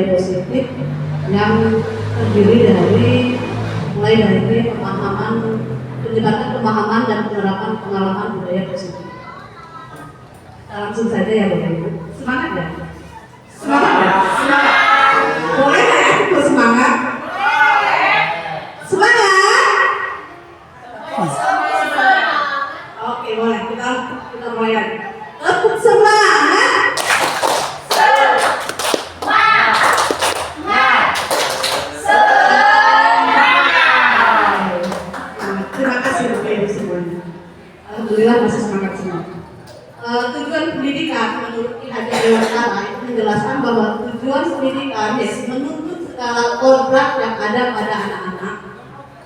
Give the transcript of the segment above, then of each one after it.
budaya positif yang terdiri dari mulai dari penyebaran pemahaman dan penerapan pengalaman budaya positif. Kita langsung saja ya Bapak Ibu. Semangat ya? Semangat ya? Semangat. Boleh nggak ya ikut semangat? Semangat. Oke boleh kita mulai lagi. Tepuk semangat. Terima kasih Bapak Ibu semuanya. Alhamdulillah masih semangat semua. Tujuan pendidikan menurut Ki Hajar Dewantara itu menjelaskan bahwa tujuan pendidikan yaitu menuntut segala kodrat yang ada pada anak-anak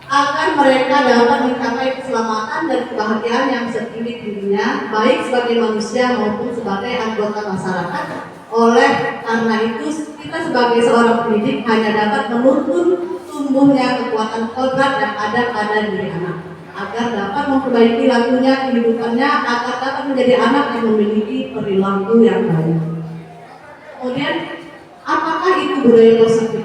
agar mereka dapat mencapai keselamatan dan kebahagiaan yang setinggi-tingginya baik sebagai manusia maupun sebagai anggota masyarakat. Oleh karena itu kita sebagai seorang pendidik hanya dapat menuntun tumbuhnya kekuatan kodrat yang ada pada diri anak agar dapat memperbaiki lakunya kehidupannya, agar dapat menjadi anak yang memiliki perilaku yang baik. Kemudian, apakah itu budaya positif?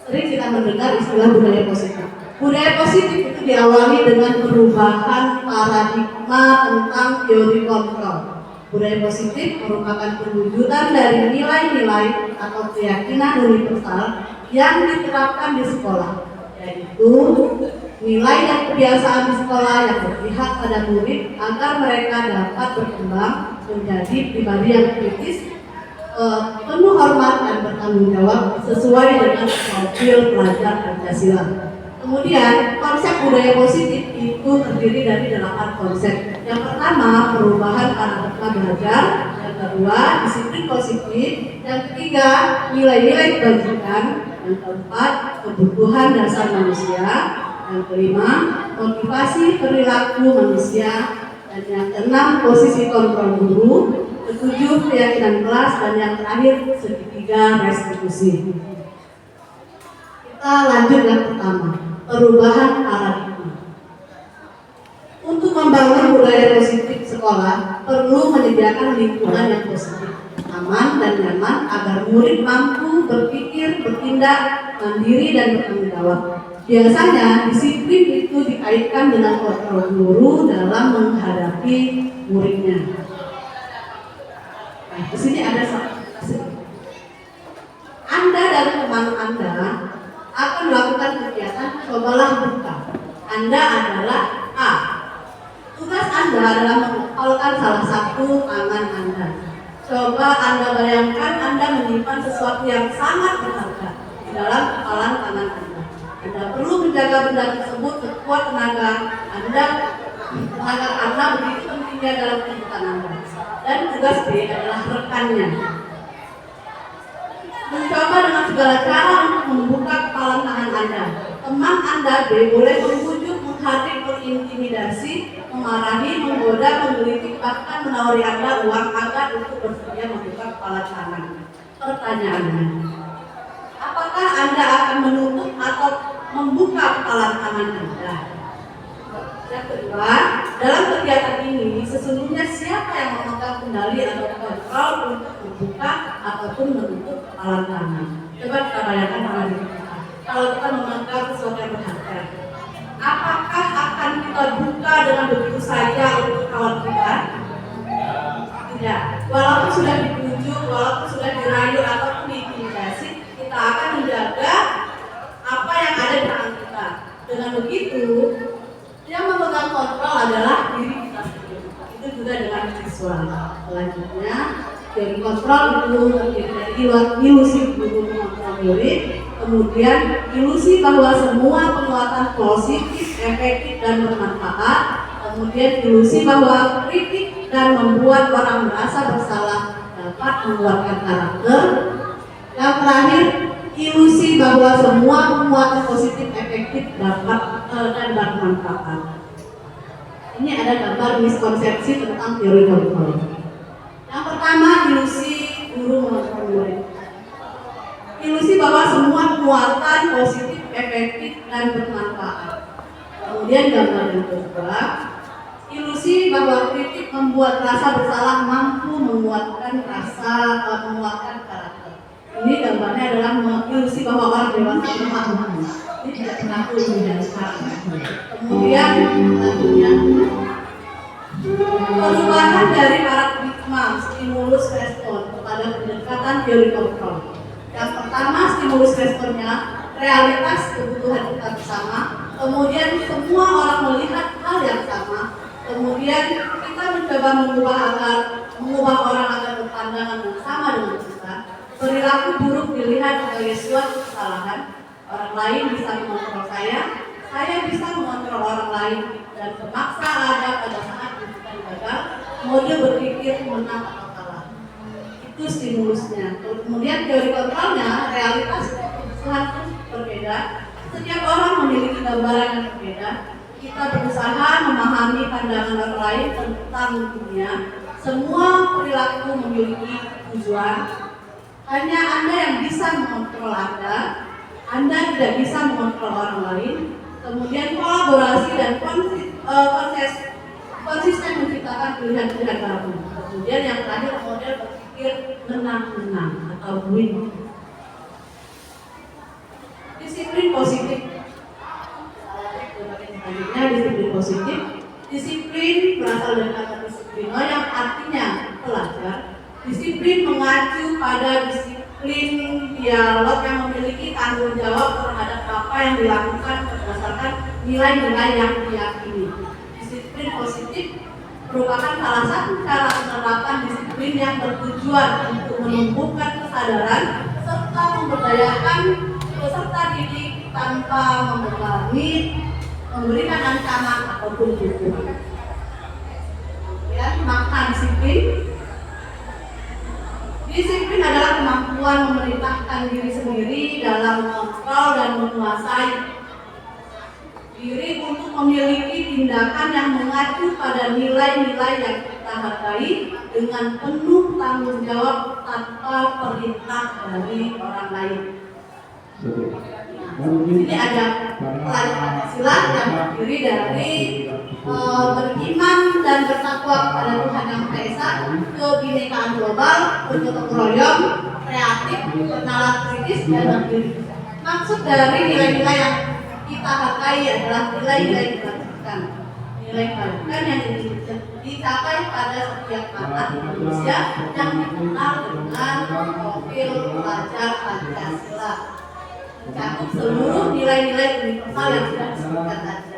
Sering kita mendengar istilah budaya positif. Budaya positif itu diawali dengan perubahan paradigma tentang teori kontrol. Budaya positif merupakan perwujudan dari nilai-nilai atau keyakinan universal yang diterapkan di sekolah, yaitu nilai dan kebiasaan di sekolah yang berpihak pada murid agar mereka dapat berkembang menjadi pribadi yang kritis, penuh hormat dan bertanggung jawab sesuai dengan profil pelajar Pancasila. Kemudian konsep budaya positif itu terdiri dari 8 konsep. Yang pertama, perubahan paradigma belajar. Yang kedua, disiplin positif. Yang ketiga, nilai-nilai kebajikan. Yang keempat, kebutuhan dasar manusia. Yang kelima, motivasi perilaku manusia. Dan yang keenam, posisi kontrol guru. Ketujuh, keyakinan kelas. Dan yang terakhir, segitiga restitusi. Kita lanjut yang pertama, perubahan paradigma. Untuk membangun budaya positif sekolah, perlu menyediakan lingkungan yang positif, aman dan nyaman agar murid mampu berpikir, bertindak mandiri dan bertanggung jawab. Biasanya disiplin itu dikaitkan dengan kontrol guru dalam menghadapi muridnya. Nah, di sini ada satu. Anda dan teman Anda akan melakukan kegiatan cobalah buka. Anda adalah A. Tugas Anda adalah mengepalkan salah satu tangan Anda. Coba Anda bayangkan Anda menyimpan sesuatu yang sangat berharga di dalam kepalan tangan Anda. Anda perlu menjaga benda tersebut sekuat tenaga Anda karena begitu pentingnya dalam kehidupan Anda. Dan tugas B adalah rekannya. Mencoba dengan segala cara untuk membuka kepalan tangan Anda. Teman Anda B boleh membujuk, menghadik, mengintimidasi, memarahi, menggoda, menggelitik, bahkan menawari Anda uang agar untuk bersedia membuka kepala tangan. Pertanyaannya, apakah Anda akan menutup atau membuka kepala tangan Anda? Yang kedua, dalam kegiatan ini sesungguhnya siapa yang memegang kendali atau kontrol untuk membuka ataupun menutup kepala tangan? Coba kita bayangkan tangan kita. Kalau kita memegang sesuatu yang berharga, apakah akan kita buka dengan begitu saja untuk kawan kita? Tidak. Walaupun sudah dibujuk, walaupun sudah dirayu ataupun diintimidasi, kita akan menjaga apa yang ada di tangan kita. Dengan begitu, yang memegang kontrol adalah diri kita sendiri. Itu juga dengan siswa. Selanjutnya, teori kontrol itu terdiri dari ilusi guru mengontrol murid, kemudian ilusi bahwa semua penguatan positif, efektif dan bermanfaat, kemudian ilusi bahwa kritik dan membuat orang merasa bersalah dapat menguatkan karakter. Yang terakhir, ilusi bahwa semua penguatan positif, efektif dapat dan bermanfaat. Ini ada gambar miskonsepsi tentang teori kontrol. Yang pertama, ilusi guru mengontrol murid. Ilusi bahwa semua penguatan positif, efektif dan bermanfaat. Kemudian gambar yang kedua, ilusi bahwa kritik membuat rasa bersalah mampu menguatkan karakter. Ini gambarnya adalah mengilusi bahwa orang dewasa memahami. Ini tidak berlaku di sekarang. Kemudian selanjutnya, perubahan dari paradigma stimulus respon kepada pendekatan teori kontrol. Yang pertama, stimulus responnya realitas kebutuhan kita bersama. Kemudian semua orang melihat hal yang sama. Kemudian kita mencoba mengubah orang agar berpandangan yang sama dengan kita. Perilaku buruk dilihat sebagai suatu kesalahan. Orang lain bisa mengontrol saya bisa mengontrol orang lain, dan terpaksa ada pada saat kita gagal, mode berpikir menang atau kalah. Itu stimulusnya. Kemudian teori kontrolnya, realitas kebutuhan berbeda. Setiap orang memiliki gambaran yang berbeda. Kita berusaha memahami pandangan orang lain tentang dunia. Semua perilaku memiliki tujuan. Hanya Anda yang bisa mengontrol Anda tidak bisa mengontrol orang lain. Kemudian kolaborasi dan konsisten menciptakan pilihan-pilihan baru. Kemudian yang terakhir, model berpikir menang-menang atau win. Disiplin positif. Selanjutnya, disiplin positif. Disiplin berasal dari kata disiplino yang artinya pelajar. Disiplin mengacu pada disiplin dialog yang memiliki tanggung jawab terhadap apa yang dilakukan berdasarkan nilai-nilai yang diyakini. Disiplin positif merupakan salah satu cara penerapan disiplin yang bertujuan untuk menumbuhkan kesadaran serta memberdayakan peserta didik tanpa membebani, memberikan ancaman ataupun hukuman. Ya, makna disiplin. Disiplin adalah kemampuan memerintahkan diri sendiri dalam mengontrol dan menguasai diri untuk memiliki tindakan yang mengacu pada nilai-nilai yang kita hargai dengan penuh tanggung jawab tanpa perintah dari orang lain. Ini ada pelajaran Pancasila yang terdiri dari beriman dan bertakwa kepada Tuhan Yang Maha Esa, kebinekaan global, bergotong royong, kreatif, bernalar kritis, dan mandiri. Maksud dari nilai-nilai yang kita hargai adalah nilai-nilai kebajikan. Nilai kebajikan yang dicapai pada setiap anak manusia yang dikenal dengan profil pelajar Pancasila. Mencakup seluruh nilai-nilai universal yang sudah disebutkan tadi.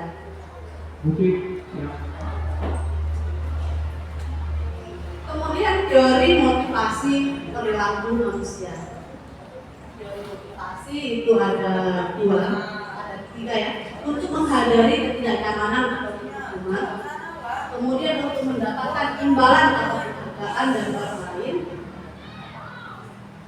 Kemudian teori motivasi perilaku manusia. Teori motivasi itu ada tiga ya. Untuk menghindari ketidaknyamanan atau kekurangan. Kemudian untuk mendapatkan imbalan atau penghargaan dari orang lain.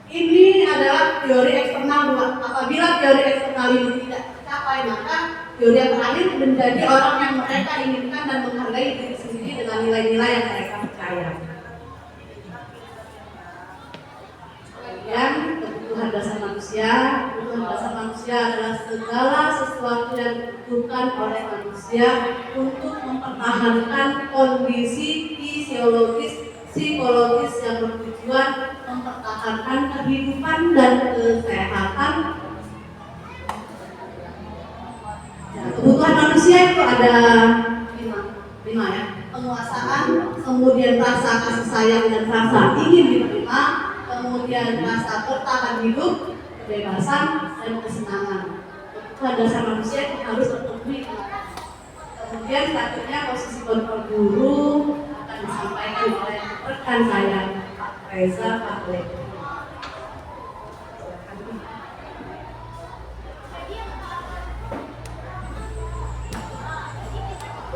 Ini adalah teori eksternal. Apabila teori eksternal ini tidak tercapai, maka teori yang terakhir menjadi orang yang mereka inginkan dan menghargai diri sendiri dengan nilai-nilai yang mereka percaya. Kemudian kebutuhan dasar manusia. Kebutuhan dasar manusia adalah segala sesuatu yang dibutuhkan oleh manusia untuk mempertahankan kondisi fisiologis, psikologis yang bertujuan mempertahankan kehidupan dan kesehatan. Kebutuhan manusia itu ada lima ya. Penguasaan, kemudian rasa kasih sayang dan rasa ingin diterima, kemudian rasa bertahan hidup, kebebasan, dan kesenangan. Kebutuhan dasar manusia itu harus terpenuhi. Kemudian selanjutnya posisi kontrol guru akan disampaikan oleh rekan saya, Pak Reza Fahle.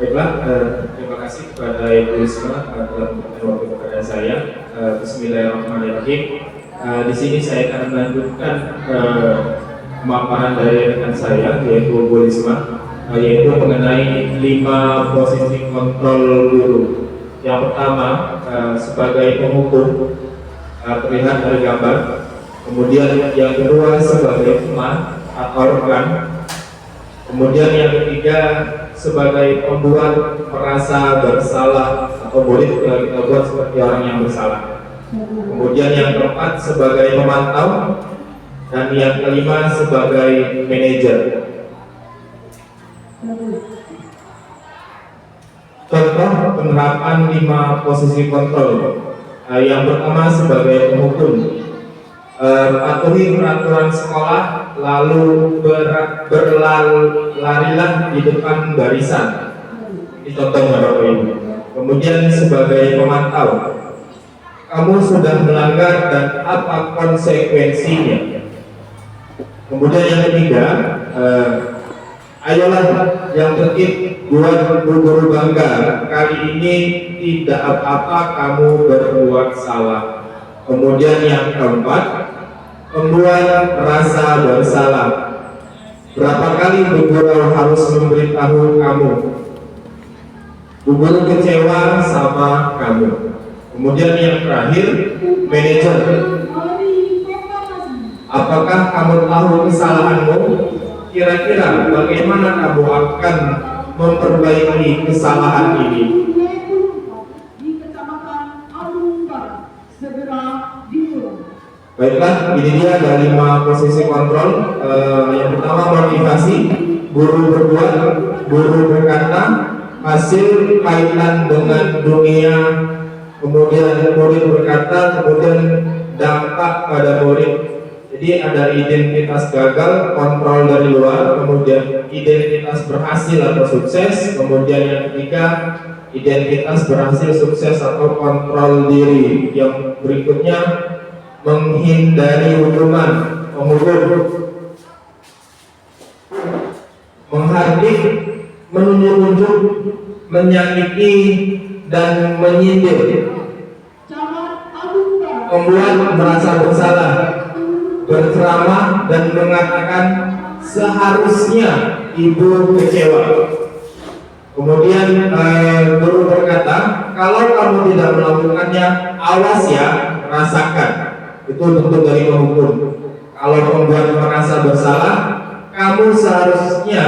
Baiklah, terima kasih kepada Ibu Risma telah memberikan waktu kepada saya. Bismillahirrahmanirrahim. Di sini saya akan melanjutkan pemaparan dari rekan saya, yaitu Bu Risma, yaitu mengenai 5 posisi kontrol guru. Yang pertama sebagai pengukur, terlihat dari gambar. Kemudian yang kedua sebagai teman atau rekan. Kemudian yang ketiga sebagai pembuat merasa bersalah atau boleh kita buat seperti orang yang bersalah. Kemudian yang keempat sebagai pemantau. Dan yang kelima sebagai manajer. Contoh penerapan 5 posisi kontrol. Yang pertama sebagai penghukum, patuhi peraturan sekolah, lalu berlarilah di depan barisan. Ini contohnya Bapak Ibu. Kemudian sebagai pemantau, kamu sudah melanggar dan apa konsekuensinya. Kemudian yang ketiga, ayolah yang tertib, buat guru bangga. Kali ini tidak apa-apa kamu berbuat salah. Kemudian yang keempat, membuat rasa bersalah. Berapa kali bu guru harus memberitahu kamu? Bu guru kecewa sama kamu. Kemudian yang terakhir, manajer. Apakah kamu tahu kesalahanmu? Kira-kira bagaimana kamu akan memperbaiki kesalahan ini? Baiklah, ini dia ada 5 posisi kontrol. Yang pertama motivasi, guru berbuat, guru berkata, hasil kaitan dengan dunia, kemudian murid berkata, kemudian dampak pada murid. Jadi ada identitas gagal, kontrol dari luar, kemudian identitas berhasil atau sukses, kemudian yang ketiga identitas berhasil sukses atau kontrol diri. Yang berikutnya menghindari hukuman, menghukum, menghardik, menunjuk-nunjuk, menyakiti dan menyindir, membuat merasa bersalah, berceramah dan mengatakan seharusnya ibu kecewa. Kemudian guru berkata, kalau kamu tidak melakukannya, awas ya, rasakan. Itu bentuk dari menghukum. Kalau membuat merasa bersalah, kamu seharusnya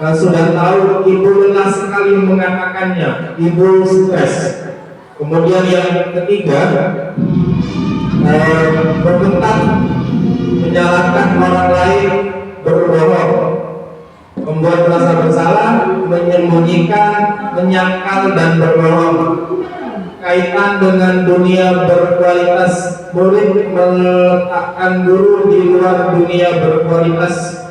sudah tahu ibu lelah sekali mengatakannya, ibu stres. Kemudian yang ketiga, membentak, menyalahkan orang lain, berbohong, membuat merasa bersalah, menyembunyikan, menyangkal dan berbohong. Kaitan dengan dunia berkualitas, murid meletakkan guru di luar dunia berkualitas,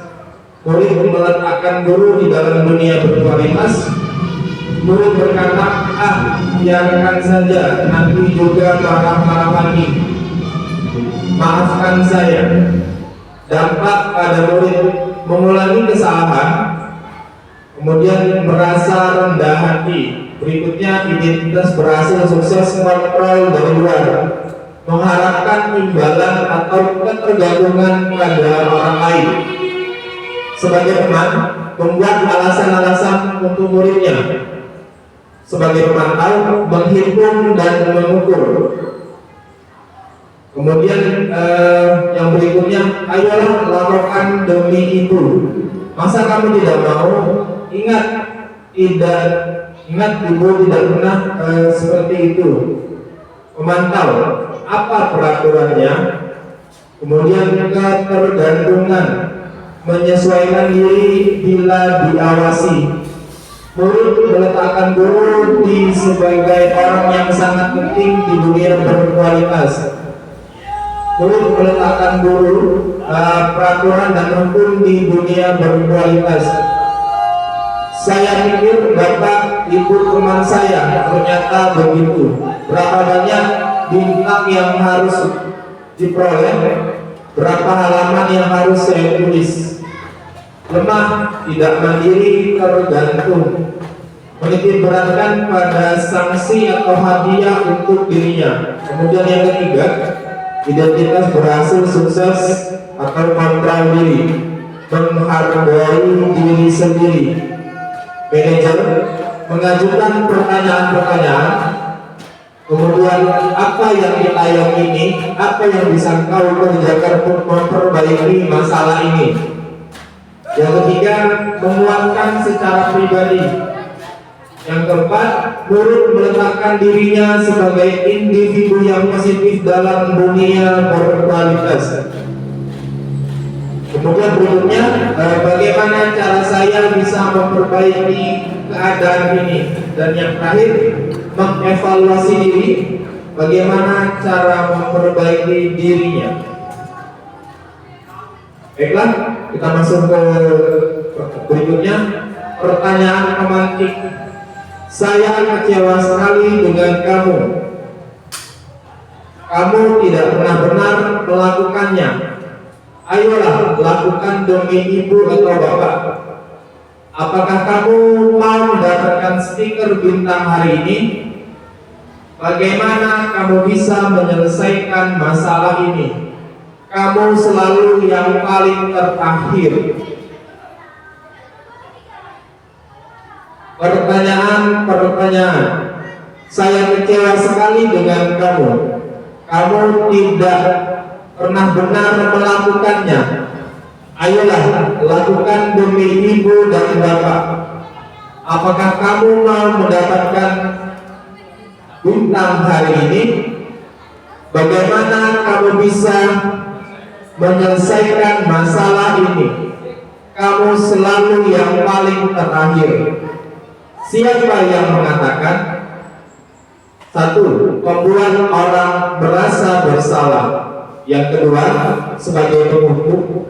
murid meletakkan guru di dalam dunia berkualitas. Murid berkata, biarkan saja, nanti juga marah-marah lagi, maafkan saya. Dampak pada murid mengulangi kesalahan, kemudian merasa rendah hati. Berikutnya identitas berhasil sukses, kontrol dari luar, mengharapkan imbalan atau ketergantungan pada orang lain. Sebagai teman, membuat alasan-alasan untuk muridnya. Sebagai pemantau, menghitung dan mengukur. Kemudian yang berikutnya, ayolah lakukan demi ibu. Masa kamu tidak mau? Ingat ibu tidak pernah seperti itu. Memantau, apa peraturannya? Kemudian ketergantungan, menyesuaikan diri bila diawasi. Murid meletakkan guru di sebagai orang yang sangat penting di dunia berkualitas. Murid meletakkan guru, peraturan dan hukum di dunia berkualitas. Saya pikir Bapak, Ibu, teman saya ternyata begitu. Berapa banyak bintang yang harus diperoleh, berapa halaman yang harus saya tulis. Lemah, tidak mandiri, tergantung, menitik beratkan pada sanksi atau hadiah untuk dirinya. Kemudian yang ketiga, identitas berhasil sukses atau kontrol diri, menghargai diri sendiri. Manajer mengajukan pertanyaan-pertanyaan, kemudian apa yang kita yakini, apa yang bisa kau kerjakan untuk memperbaiki masalah ini. Yang ketiga, menguatkan secara pribadi. Yang keempat, murid meletakkan dirinya sebagai individu yang positif dalam dunia berkualitas. Kemudian berikutnya, bagaimana cara saya bisa memperbaiki keadaan ini? Dan yang terakhir, mengevaluasi diri, bagaimana cara memperbaiki dirinya. Baiklah, kita masuk ke berikutnya. Pertanyaan pemantik. Saya kecewa sekali dengan kamu. Kamu tidak pernah benar melakukannya. Ayolah, lakukan demi ibu atau bapak. Apakah kamu mau mendapatkan stiker bintang hari ini? Bagaimana kamu bisa menyelesaikan masalah ini? Kamu selalu yang paling terakhir. Pertanyaan. Saya kecewa sekali dengan kamu. Kamu tidak pernah benar melakukannya. Ayolah, lakukan demi ibu dan bapak. Apakah kamu mau mendapatkan bintang hari ini? Bagaimana kamu bisa menyelesaikan masalah ini? Kamu selalu yang paling terakhir. Siapa yang mengatakan? 1. Membuat orang merasa bersalah. Yang kedua, sebagai penghukum.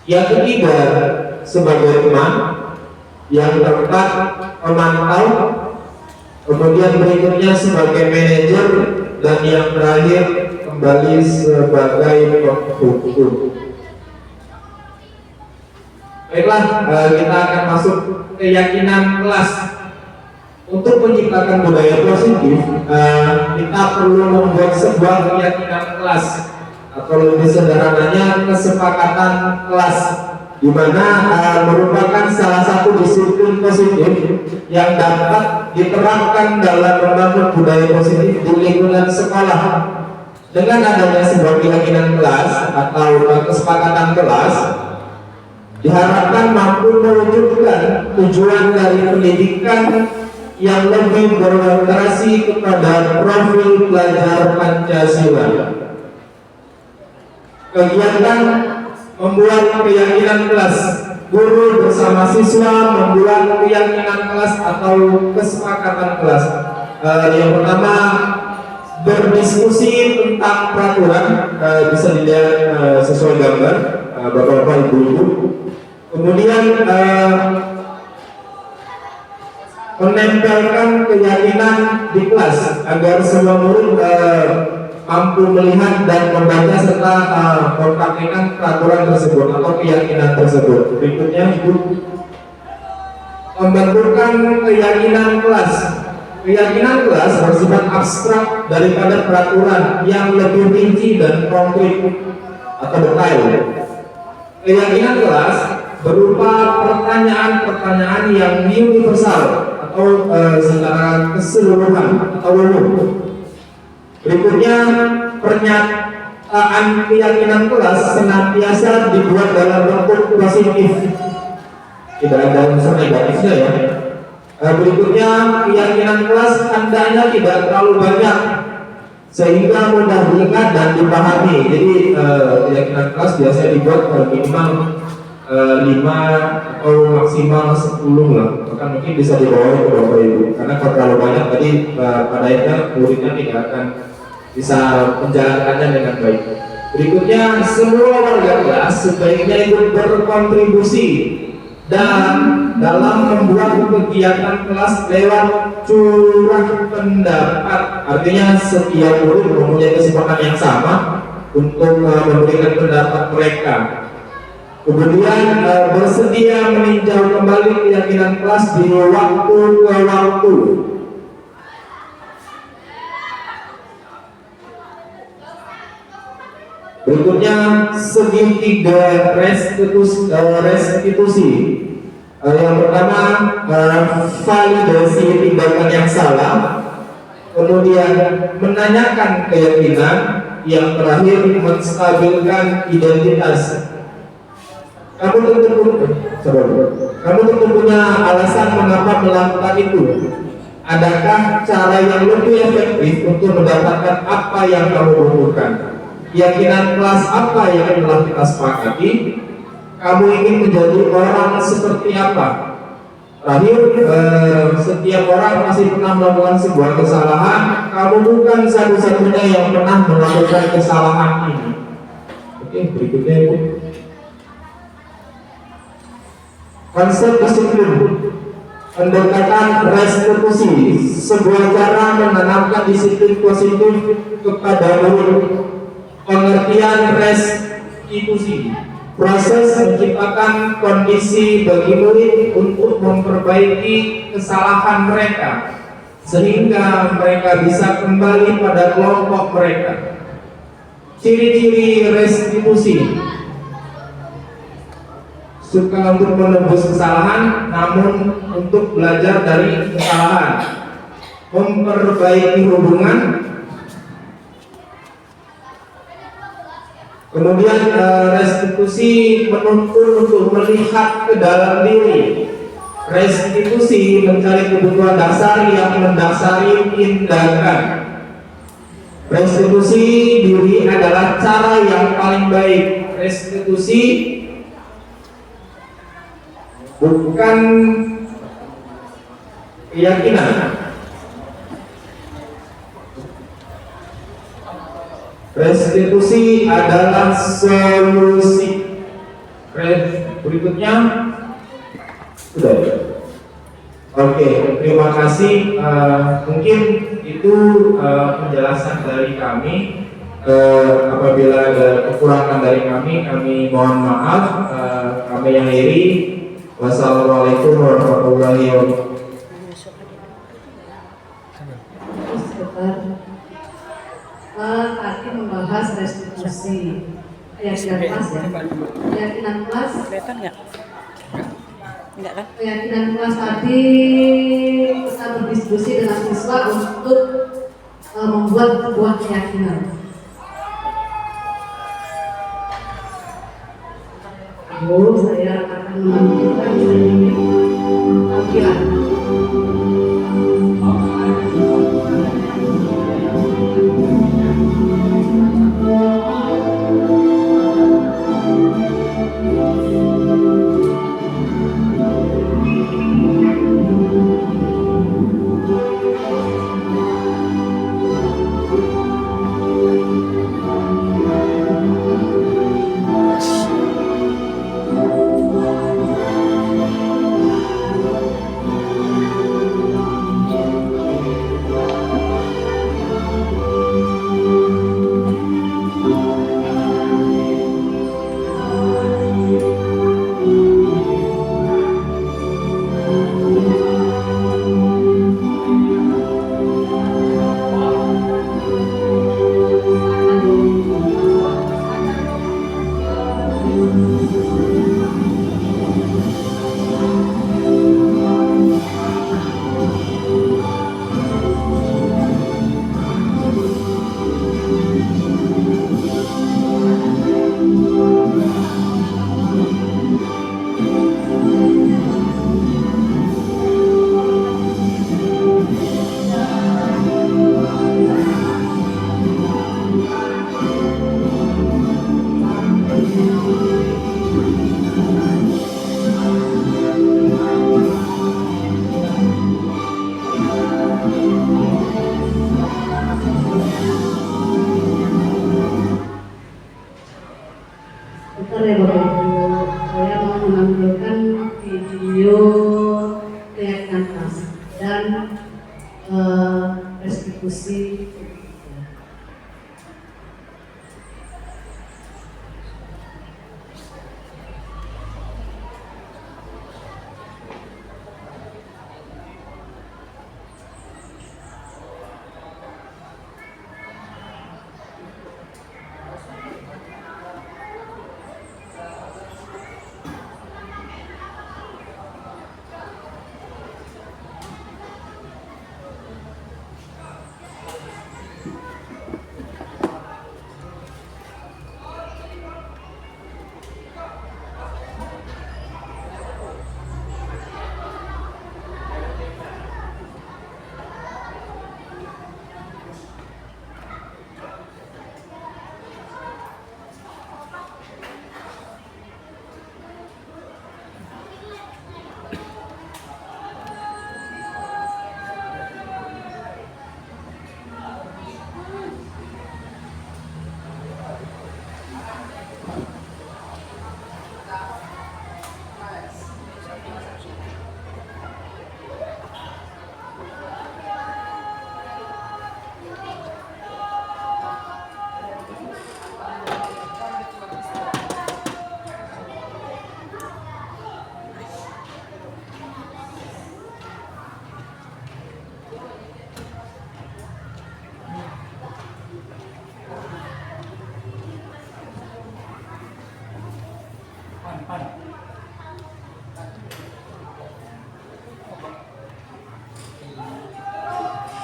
Yang ketiga, sebagai teman. Yang keempat, pemantau. Kemudian berikutnya sebagai manajer. Dan yang terakhir, kembali sebagai penghukum. Baiklah, kita akan masuk keyakinan kelas. Untuk menciptakan budaya positif, kita perlu membuat sebuah keyakinan kelas, atau lebih sederhananya kesepakatan kelas, di mana merupakan salah satu disiplin positif yang dapat diterapkan dalam membangun budaya positif di lingkungan sekolah. Dengan adanya sebuah keyakinan kelas atau kesepakatan kelas, diharapkan mampu mewujudkan tujuan dari pendidikan yang lebih berorientasi kepada profil pelajar Pancasila. Kegiatan membuat keyakinan kelas. Guru bersama siswa membuat keyakinan kelas atau kesepakatan kelas. Yang pertama, berdiskusi tentang peraturan, bisa dilihat sesuai gambar, bapak-bapak, ibu-ibu. Kemudian menempelkan keyakinan di kelas agar semua murid mampu melihat dan membaca serta mempraktikkan peraturan tersebut atau keyakinan tersebut. Berikutnya, Ibu, membentukkan keyakinan kelas. Keyakinan kelas bersifat abstrak daripada peraturan yang lebih rinci dan konkret atau detail. Keyakinan kelas berupa pertanyaan-pertanyaan yang universal atau secara keseluruhan atau umum. Berikutnya, pernyataan keyakinan kelas senantiasa dibuat dalam bentuk positif, tidak ada unsur negatifnya ya. Berikutnya, keyakinan kelas hendaknya tidak terlalu banyak sehingga mudah diingat dan dipahami. Jadi keyakinan kelas biasanya dibuat minimal 5 atau maksimal 10 lah, bahkan mungkin bisa dibawa ke Bapak Ibu, karena kalau terlalu banyak tadi pada akhirnya muridnya tidak akan bisa menjalankannya dengan baik. Berikutnya, semua warga kelas sebaiknya ikut berkontribusi dan dalam membuat kegiatan kelas lewat curah pendapat. Artinya setiap murid mempunyai kesempatan yang sama untuk memberikan pendapat mereka. Kemudian bersedia meninjau kembali keyakinan kelas di waktu ke waktu. Berikutnya, segitiga restitusi. Yang pertama, validasi tindakan yang salah. Kemudian, menanyakan keyakinan. Yang terakhir, menstabilkan identitas. Kamu tentu punya alasan mengapa melakukan itu. Adakah cara yang lebih efektif untuk mendapatkan apa yang kamu butuhkan? Keyakinan kelas apa yang telah kita sepakati? kamu ingin menjadi orang seperti apa? Terakhir, setiap orang pasti pernah melakukan sebuah kesalahan. Kamu bukan satu-satunya yang pernah melakukan kesalahan ini. Oke, berikutnya Ibu. Konsep disiplin, pendekatan restitusi, sebuah cara menanamkan disiplin positif kepada murid. Pengertian restitusi, proses menciptakan kondisi bagi murid untuk memperbaiki kesalahan mereka sehingga mereka bisa kembali pada kelompok mereka. Ciri-ciri restitusi: suka untuk menebus kesalahan, namun untuk belajar dari kesalahan, memperbaiki hubungan. Kemudian restitusi menuntun untuk melihat ke dalam diri. Restitusi mencari kebutuhan dasar yang mendasari tindakan. Restitusi diri adalah cara yang paling baik. Restitusi bukan keyakinan. Restitusi adalah solusi. Berikutnya sudah. Oke, terima kasih. Mungkin itu penjelasan dari kami. Apabila ada kekurangan dari kami mohon maaf. Kami akhiri. Wassalamualaikum warahmatullahi wabarakatuh. Tadi membahas restitusi. Keyakinan kelas ya. Keyakinan kelas. Kelihatan nggak? Enggak kan? Keyakinan kelas tadi kita berdiskusi dengan siswa untuk membuat sebuah keyakinan. Saya akan menampilkan sedikit tampilan. Bentar ya Bapak Ibu, saya mau menampilkan video keyakinan kelas dan restitusi.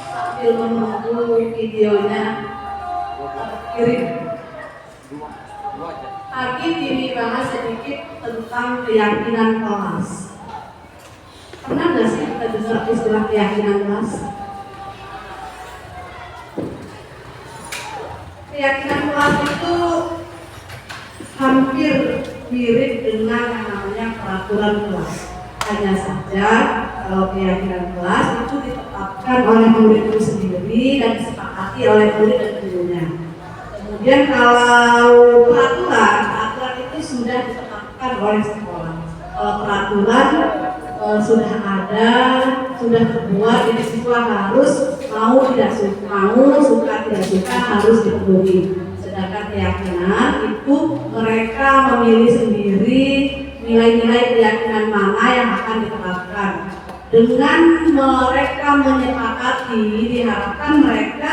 Sambil menunggu videonya kirim. Pagi ini bahas sedikit tentang keyakinan kelas. Pernah nggak sih kita dengar istilah keyakinan kelas? Keyakinan kelas itu hampir mirip dengan yang namanya peraturan kelas. Hanya saja kalau keyakinan kelas itu ditetapkan oleh murid itu sendiri dan disepakati oleh murid dan gurunya. Kemudian kalau peraturan itu sudah ditetapkan oleh sekolah. Kalau peraturan sudah ada, sudah terbuat, jadi siswa harus suka tidak suka harus dipenuhi. Sedangkan keyakinan itu mereka memilih sendiri nilai-nilai keyakinan mana yang akan diterapkan. Dengan mereka menyepakati, diharapkan mereka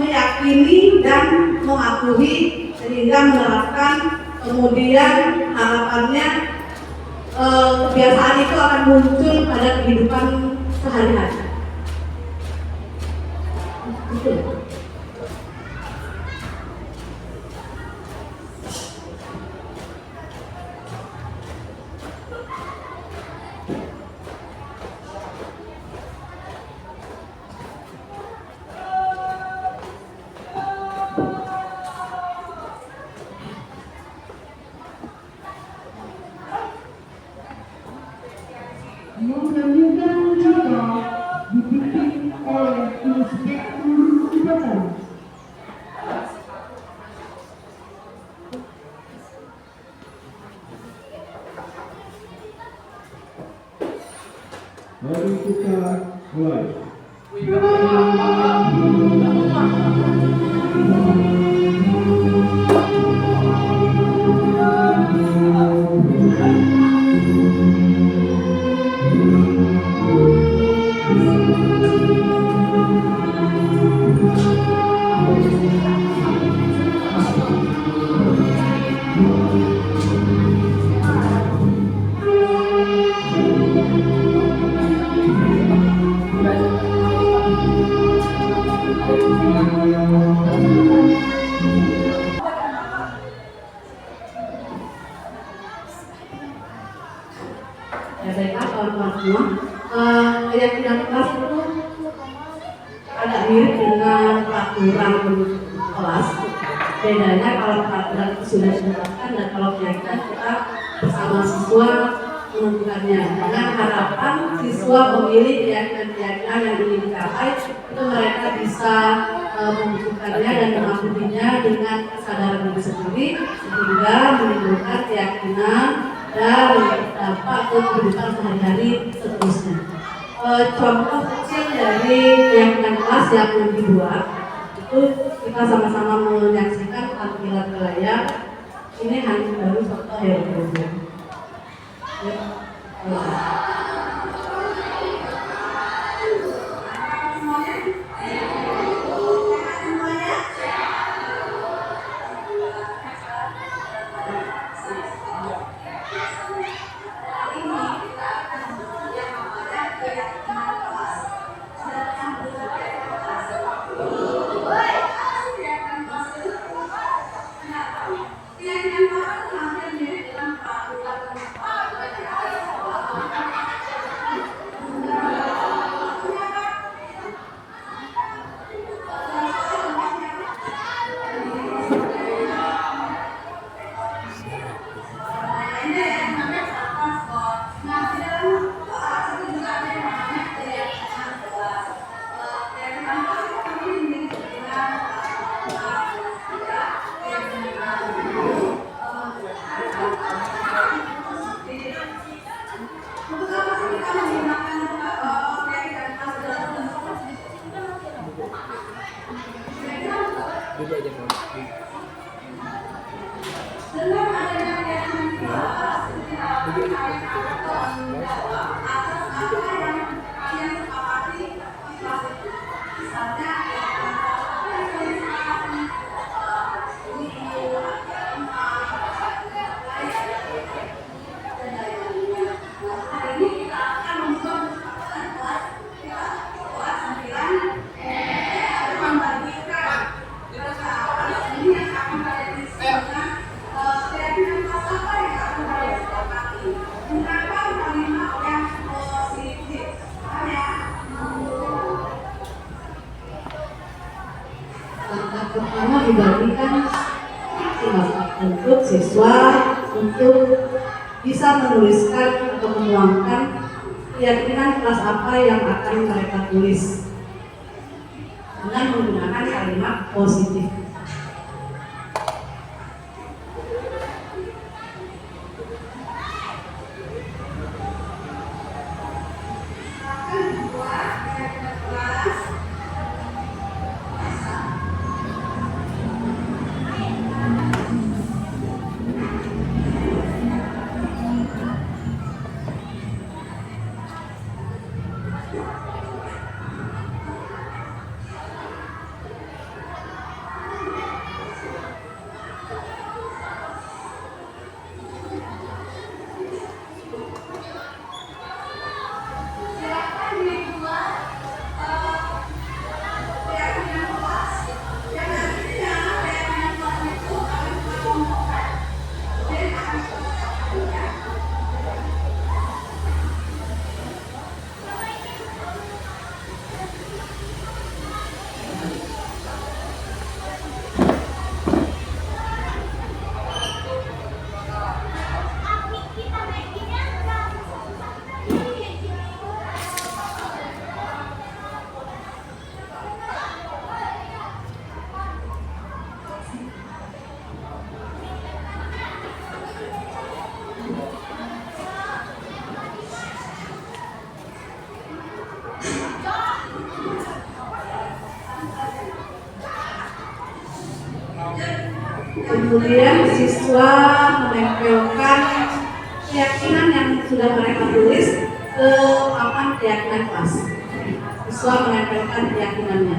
meyakini dan mematuhi sehingga menerapkan, kemudian harapannya kebiasaan itu akan muncul pada kehidupan sehari-hari. Betul. Mengajukan juga dipimpin oleh Inspektur Upacara. Mari kita mulai. Ya baiklah kawan-kawan semua, keyakinan kelas itu agak mirip dengan peraturan kelas. Bedanya kalau peraturan itu sudah ditetapkan dan kalau keyakinan kita bersama siswa menentukannya. Dengan harapan siswa memilih keyakinan yang ingin dicapai, itu mereka bisa membutuhkannya dan mematuhinya dengan kesadaran diri sendiri sehingga menimbulkan keyakinan dan berdampak ke kehidupan sehari-hari seterusnya. Contoh kecil dari keyakinan kelas yang dibuat itu kita sama-sama menyaksikan tampilan ke layar. Ini hanya baru contoh ya teman-teman. untuk bisa menuliskan atau menuangkan keyakinan kelas apa yang akan mereka tulis dengan menggunakan kalimat positif. Kemudian siswa menempelkan keyakinan yang sudah mereka tulis ke papan keyakinan kelas. Siswa menempelkan keyakinannya.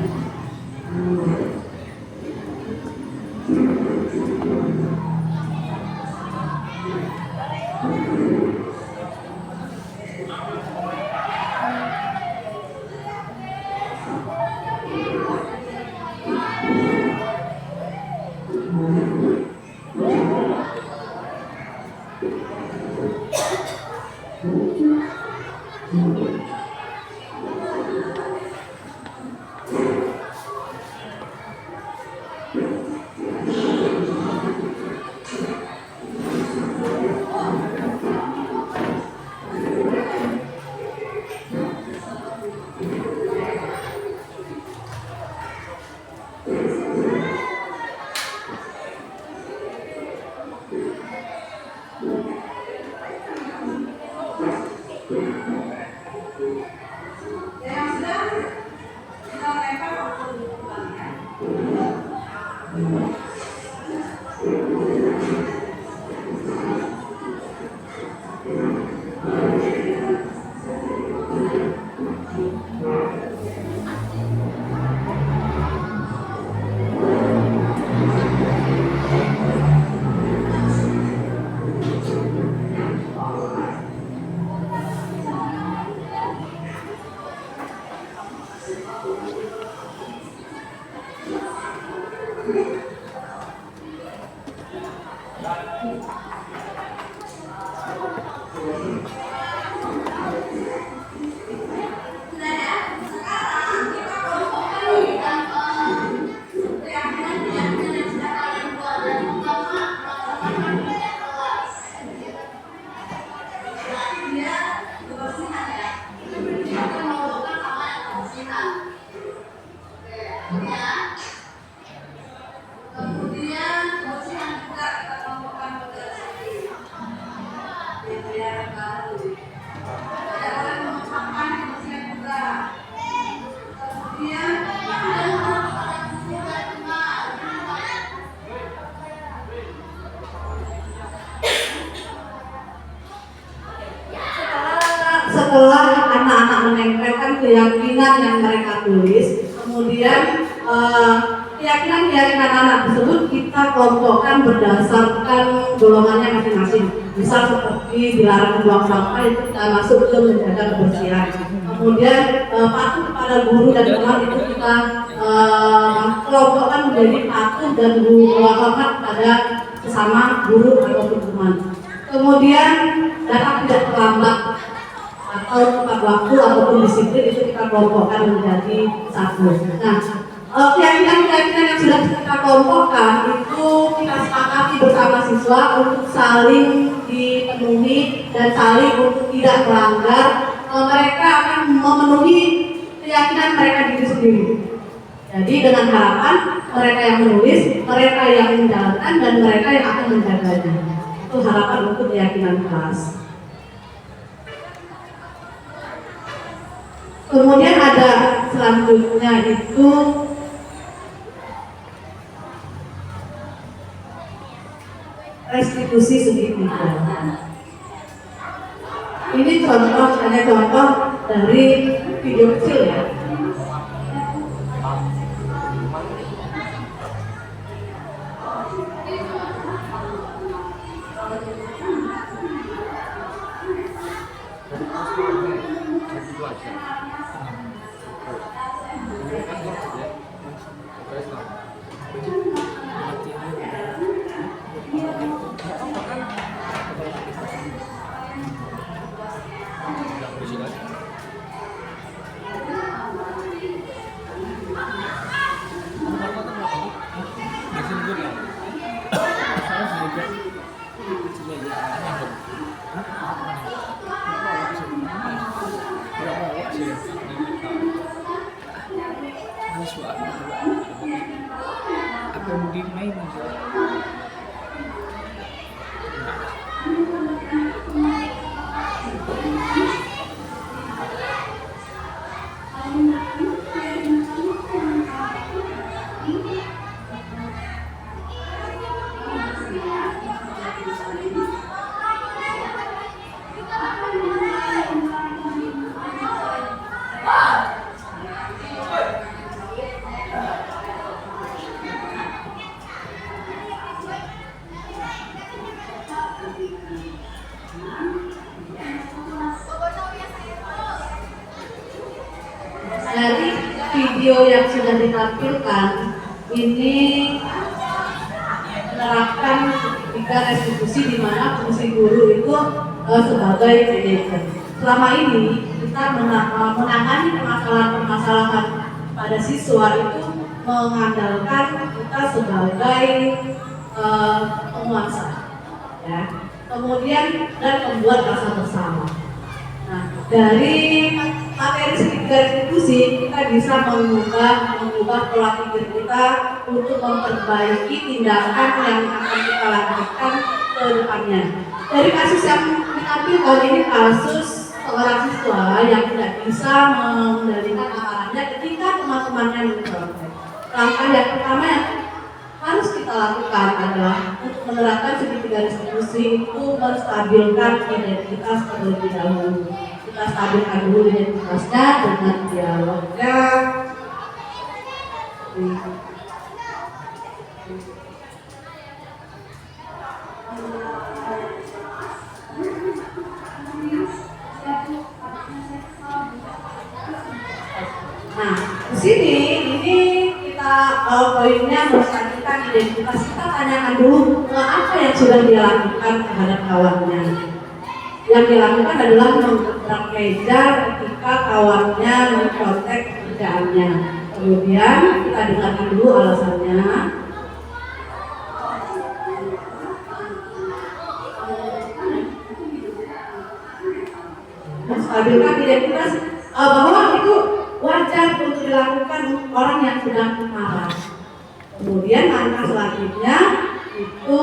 Setelah anak-anak menempelkan keyakinan yang mereka tulis, kemudian keyakinan anak tersebut kita kelompokkan berdasarkan golongannya masing-masing. Misal seperti dilarang membuang sampah, itu kita masuk ke menjaga kebersihan. Kemudian patuh kepada guru dan teman itu kita kelompokkan menjadi patuh dan hormat pada sesama guru atau teman. Kemudian datang tidak terlambat atau tepat waktu ataupun disiplin itu kita kelompokkan menjadi satu. Nah, keyakinan yang sudah kita kelompokkan itu untuk kita sepakati bersama siswa untuk saling dipenuhi dan saling untuk tidak melanggar, mereka akan memenuhi keyakinan mereka diri sendiri. Jadi dengan harapan mereka yang menulis, mereka yang menjalankan, dan mereka yang akan menjaganya. Itu harapan untuk keyakinan kelas. Kemudian ada selanjutnya itu restitusi segitiga. Ini hanya contoh dari video kecil ya. Dari video yang sudah ditampilkan ini menerapkan tiga restitusi di mana fungsi guru itu sebagai manajer. Selama ini kita menangani permasalahan-permasalahan pada siswa itu mengandalkan kita sebagai penguasa, ya. Kemudian dan membuat rasa bersama. Nah, dari materi segitiga restitusi kita bisa mengubah pola pikir kita untuk memperbaiki tindakan yang akan kita lakukan ke depannya. Dari kasus yang ditampilkan ini kasus seorang siswa yang tidak bisa mengendalikan amarahnya ketika teman-temannya mencontek. Langkah yang pertama yang harus kita lakukan adalah untuk menerapkan segitiga restitusi itu menstabilkan identitas terlebih dahulu. Kita stabilkan dulu identitasnya dengan dialognya. Nah, di sini ini kita poinnya menstabilkan identitas. Kita tanyakan dulu apa yang sudah dia lakukan terhadap kawannya. Yang dilakukan adalah menggebrak meja ketika kawannya mencontek pekerjaannya. Kemudian kita dengarkan dulu alasannya. Menstabilkan identitas bahwa itu wajar untuk dilakukan orang yang sedang marah. Kemudian langkah selanjutnya itu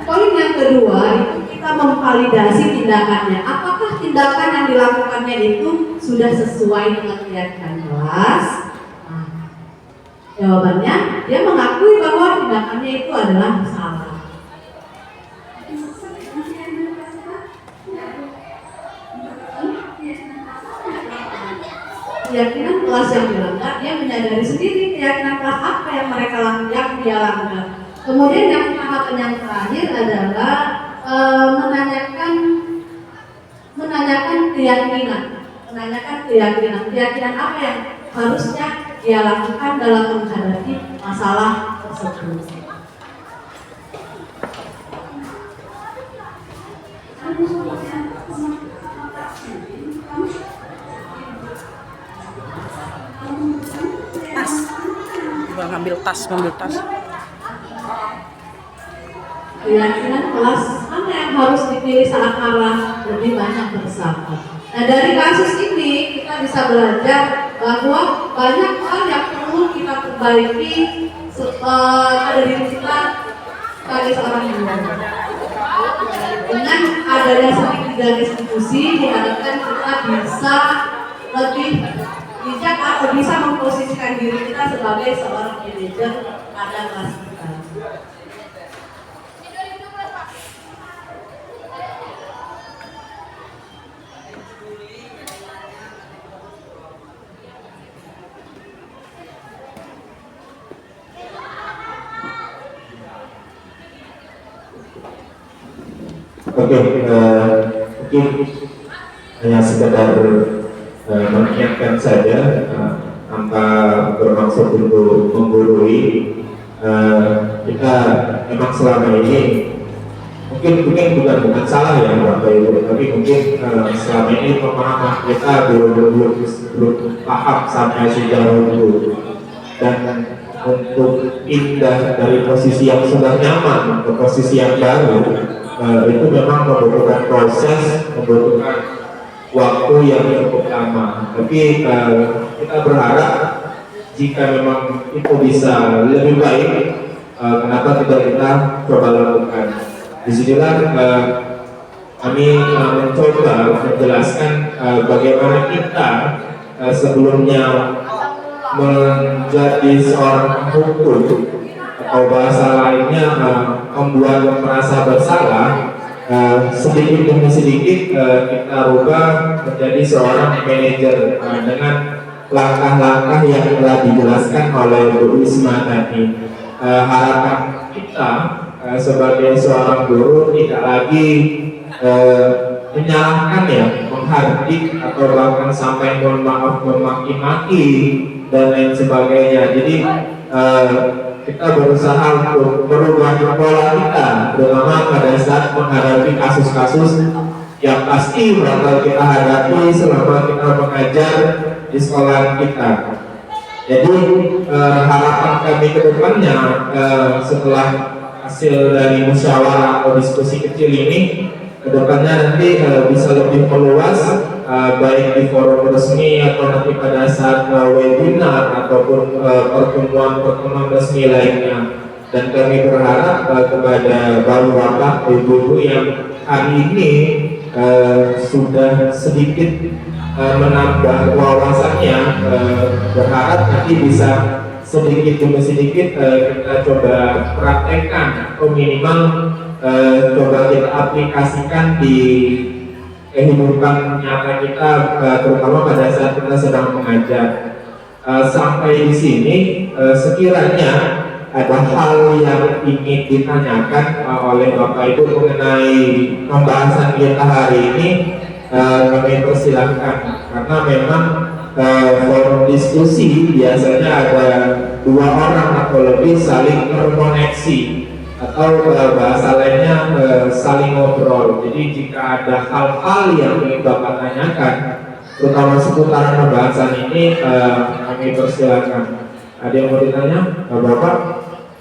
poin yang kedua itu kita memvalidasi tindakannya. Apakah tindakan yang dilakukannya itu sudah sesuai dengan keyakinan kelas? Nah, jawabannya dia mengakui bahwa tindakannya itu adalah salah. Keyakinan kelas yang dilanggar, dia menyadari sendiri keyakinan kelas apa yang mereka yang dia langgar. Kemudian yang tahapan yang terakhir adalah menanyakan keyakinan apa yang harusnya dia lakukan dalam menghadapi masalah tersebut. Tas. Ngambil tas. Keyakinan kelas mana yang harus dipilih saat Allah lebih banyak bersabar. Nah, dari kasus ini kita bisa belajar bahwa banyak hal yang perlu kita perbaiki pada diri kita sebagai seorang guru. Dengan adanya segitiga institusi diharapkan kita bisa lebih bijak atau bisa memposisikan diri kita sebagai seorang manajer pada kelas kita. Oke, mungkin hanya sekedar mengingatkan saja tanpa bermaksud untuk menggurui. Kita memang selama ini mungkin bukan salah ya Bapak Ibu, tapi mungkin selama ini pemahaman kita belum paham sampai sejauh itu, dan untuk pindah dari posisi yang sudah nyaman ke posisi yang baru itu memang membutuhkan proses, membutuhkan waktu yang cukup lama. Tapi kita berharap jika memang itu bisa lebih baik, kenapa tidak kita coba lakukan. Disinilah kami mencoba menjelaskan bagaimana kita sebelumnya menjadi seorang hukum, atau bahasa lainnya membuat merasa bersalah, sedikit demi sedikit kita rubah menjadi seorang manajer dengan langkah-langkah yang telah dijelaskan oleh Bu Isma tadi. Harapan kita sebagai seorang guru tidak lagi menyalahkan ya, menghardik atau bahkan sampai mohon maaf memaki-maki dan lain sebagainya. Jadi kita berusaha untuk merubah pola kita, terutama pada saat menghadapi kasus-kasus yang pasti bakal kita hadapi selama kita mengajar di sekolah kita. Jadi harapan kami ke depannya setelah hasil dari musyawarah atau diskusi kecil ini, ke depannya nanti bisa lebih meluas, baik di forum resmi atau nanti pada saat webinar ataupun pertemuan resmi lainnya. Dan kami berharap kepada bapak ibu yang hari ini sudah sedikit menambah wawasannya, berharap nanti bisa sedikit demi sedikit kita coba praktekkan atau minimal coba kita aplikasikan di kehidupan nyata kita, terutama pada saat kita sedang mengajar. Sampai di sini sekiranya ada hal yang ingin ditanyakan oleh Bapak Ibu mengenai pembahasan kita hari ini, kami persilahkan, karena memang forum diskusi biasanya ada 2 orang atau lebih saling terkoneksi, atau bahasa lainnya saling ngobrol. Jadi jika ada hal-hal yang ingin Bapak tanyakan, terutama seputaran pembahasan ini, kami persilakan. Ada yang mau ditanya, Bapak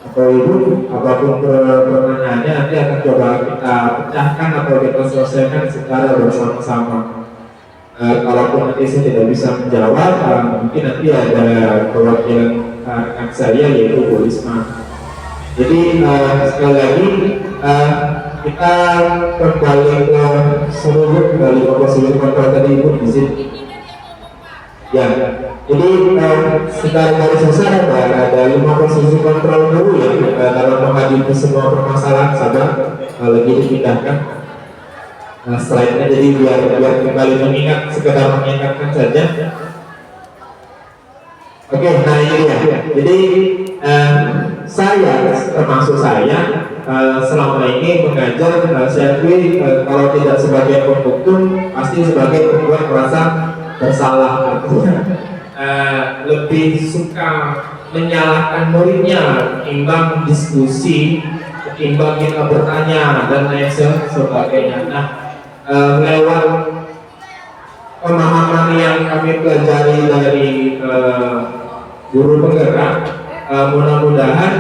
atau Ibu, apapun pertanyaannya nanti akan coba kita pecahkan atau kita selesaikan secara bersama-sama. Kalaupun nanti saya tidak bisa menjawab, mungkin nanti ada perwakilan rekan saya yaitu Bu Isma. Jadi sekali lagi kita kembali ke seluruh dari komposisi kontrol tadi Ibu di sini. Ya, jadi secara garis besar ada 5 posisi kontrol dulu ya dalam menghadapi semua permasalahan. Sabar, lagi dipindahkan slide-nya, jadi biar kembali mengingat, sekedar mengingatkan saja. Oke, nah ini ya. Jadi saya termasuk saya selama ini mengajar saya akui kalau tidak sebagai penghukum pasti sebagai pembuat merasa bersalah. Lebih suka menyalahkan muridnya ketimbang diskusi, ketimbang kita bertanya dan lain sebagainya. Nah, lewat pemahaman yang kami pelajari dari guru penggerak, mudah-mudahan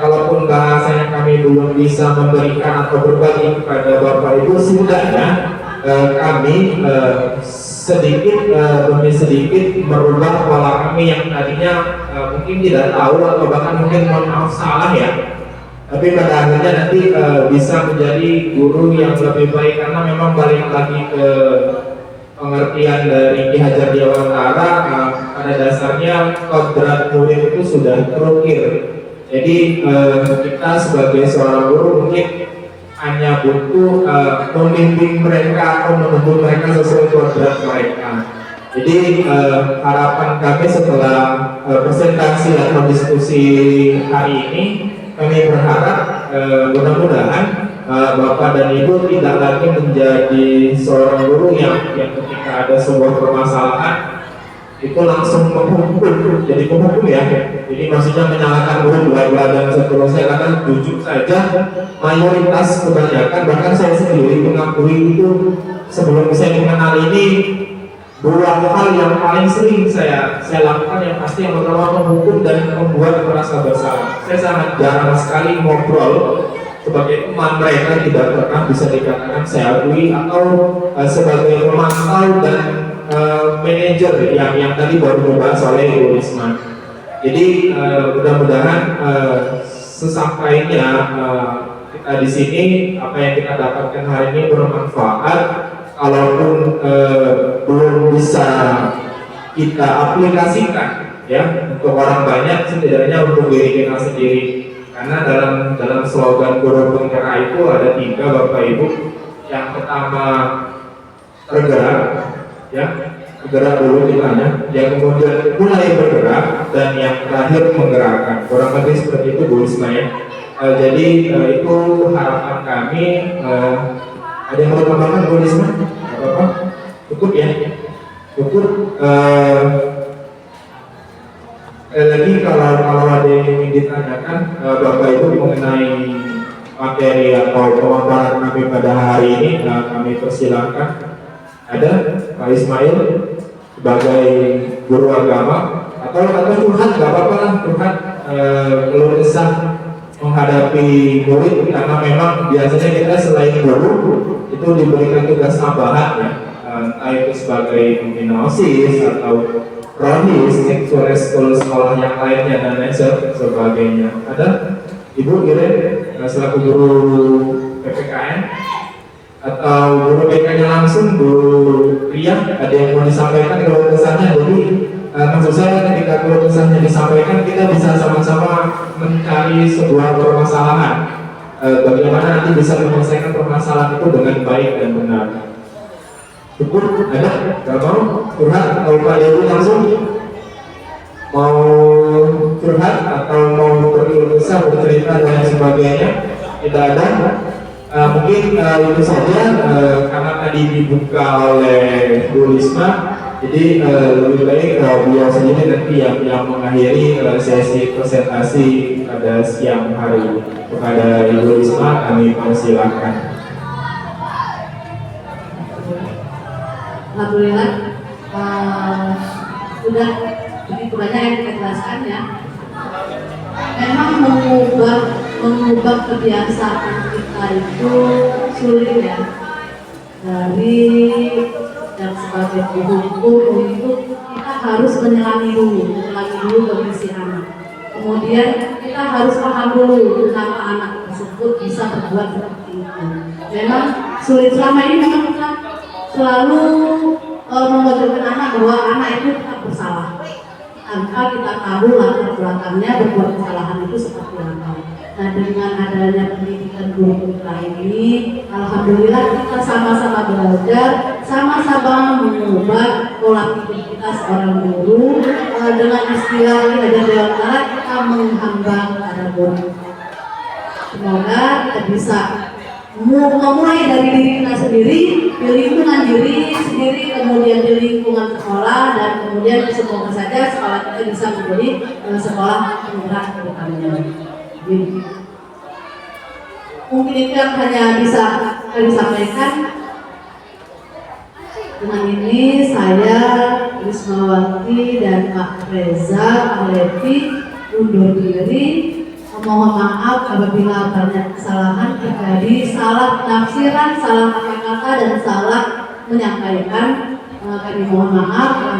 kalaupun bahasanya kami belum bisa memberikan atau berbagi kepada Bapak Ibu, setidaknya kami sedikit demi sedikit merubah pola kami yang tadinya mungkin tidak tahu atau bahkan mungkin mohon maaf salah ya, tapi pada akhirnya nanti bisa menjadi guru yang lebih baik, karena memang balik lagi ke pengertian dari Ki Hajar Dewantara, pada dasarnya kodrat murid itu sudah terukir. Jadi kita sebagai seorang guru mungkin hanya butuh membimbing mereka atau menuntun mereka sesuai kodrat mereka. Jadi harapan kami setelah presentasi atau diskusi hari ini, kami berharap mudah-mudahan Bapak dan Ibu tidak lagi menjadi seorang guru yang ketika ada sebuah permasalahan itu langsung menghukum, jadi penghukum ya. Jadi maksudnya menyalahkan guru bla-bla dan seterusnya, karena jujur saja mayoritas kebanyakan, bahkan saya sendiri mengakui itu sebelum saya mengenal ini, dua hal yang paling sering saya lakukan yang pasti yang pertama menghukum dan membuat merasa bersalah. Saya sangat jarang sekali ngobrol sebagai teman mereka, tidak pernah bisa dikatakan saya akui, atau sebagai pemantau dan manajer yang tadi baru dibahas oleh Ibu Risma. Jadi mudah-mudahan sesampainya kita di sini, apa yang kita dapatkan hari ini bermanfaat. Kalaupun belum bisa kita aplikasikan ya untuk orang banyak, setidaknya untuk diri kita sendiri. Karena dalam slogan guru penggerak itu ada 3 Bapak Ibu. Yang pertama tergerak, ya bergerak dulu kitanya, yang kemudian mulai bergerak, dan yang terakhir menggerakkan. Kurang lebih seperti itu Bu Risma ya. Jadi itu harapan kami. Ada yang mau tambahkan Bu Risma? Apa? Cukup ya? Cukup. Lagi kalau ada yang ingin ditanyakan Bapak Ibu mengenai materi atau pemaparan kami pada hari ini, kami persilahkan. Ada Pak Ismail sebagai guru agama, atau Tuhan nggak apa-apa lah, Tuhan keluh kesah menghadapi murid, karena memang biasanya kita selain guru itu diberikan tugas tambahan ya, entah itu sebagai pembina OSIS atau Rohis, ekskul sekolah yang lainnya dan lain sebagainya. Ada Ibu Iren selaku guru PPKN atau guru BK-nya langsung, Bu Ria, ada yang mau disampaikan keluh kesahnya? Jadi maksud saya ketika keluh kesahnya disampaikan, kita bisa sama-sama mencari sebuah permasalahan, bagaimana nanti bisa menyelesaikan permasalahan itu dengan baik dan benar. Cukup? Ada? Gak mau? Curhat? Atau Pak Dewi langsung? Mau curhat? Atau mau berkeluh kesah, bercerita dan sebagainya? Tidak ada? Mungkin itu saja, karena tadi dibuka oleh Bu Risma, jadi lebih baik beliau sendiri nanti yang mengakhiri sesi presentasi pada siang hari ini. Kepada Ibu Risma kami persilakan. Alhamdulillah sudah begitu banyak yang kita jelaskan ya. Memang mengubah kebiasaan kita itu sulit ya. Dari yang sebagai hukum itu kita harus menyelami dulu kondisi anak. Kemudian kita harus paham dulu kenapa anak tersebut bisa berbuat seperti itu. Memang sulit, selama ini memang kita selalu memojokkan anak bahwa anak itu tetap bersalah tanpa kita tahu latar belakangnya berbuat kesalahan itu seperti apa. Nah, dengan adanya pendidikan guru putra ini, alhamdulillah kita sama-sama belajar sama-sama mengubah pola pikir kita seorang guru dengan istilah Ki Hajar Dewantara, kita menghambang para guru. Semoga kita bisa memulai dari diri kita sendiri, di lingkungan diri sendiri, kemudian di lingkungan sekolah, dan kemudian semoga saja sekolah kita bisa menjadi sekolah penggerak ke depannya. Mungkin itu yang hanya bisa kami sampaikan. Dengan ini saya Rismawati dan Pak Reza, Pak Levi undur diri. Mohon maaf apabila banyak kesalahan terjadi, salah penafsiran, salah kata-kata, dan salah menyampaikan. Kami mohon maaf.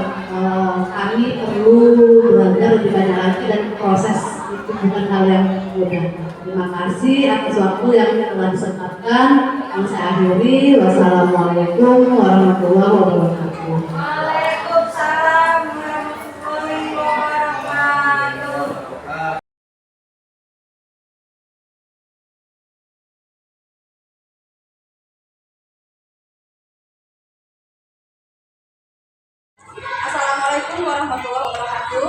Kami perlu belajar lebih banyak lagi, dan proses itu bukan hal yang mudah. Terima kasih atas waktu yang telah disempatkan. Yang saya akhiri. Wassalamualaikum warahmatullahi wabarakatuh. Waalaikumsalam warahmatullahi wabarakatuh. Assalamualaikum warahmatullahi wabarakatuh.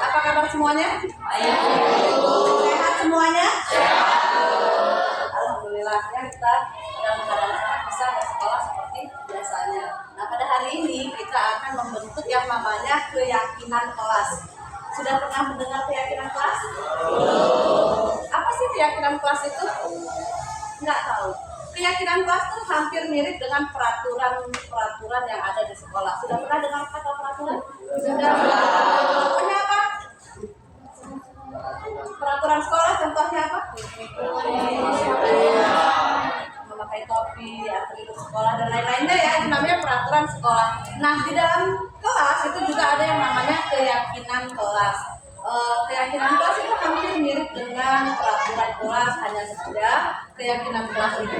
Apa kabar semuanya? Sehat semuanya? Alhamdulillah ya, kita dalam keadaan sehat bisa bersekolah seperti biasanya. Nah, pada hari ini kita akan membentuk yang namanya keyakinan kelas. Sudah pernah mendengar keyakinan kelas? Apa sih keyakinan kelas itu? Nggak tahu. Keyakinan kelas itu hampir mirip dengan peraturan yang ada di sekolah. Sudah pernah dengar kata peraturan? Sudah. Contohnya apa? Peraturan sekolah contohnya apa? Memakai topi, atribut sekolah, dan lain-lainnya ya. Itu namanya peraturan sekolah. Nah, di dalam kelas itu juga ada yang namanya keyakinan kelas. Keyakinan kelas itu hampir mirip dengan peraturan kelas, hanya saja keyakinan kelas itu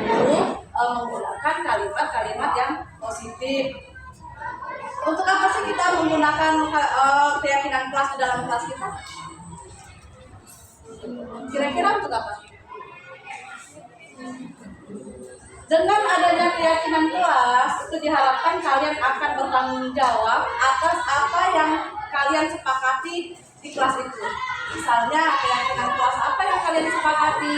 menggunakan kalimat-kalimat yang positif. Untuk apa sih kita menggunakan keyakinan kelas di dalam kelas kita? Kira-kira untuk apa? Dengan adanya keyakinan kelas, itu diharapkan kalian akan bertanggung jawab atas apa yang kalian sepakati di kelas itu. Misalnya keyakinan kelas apa yang kalian sepakati?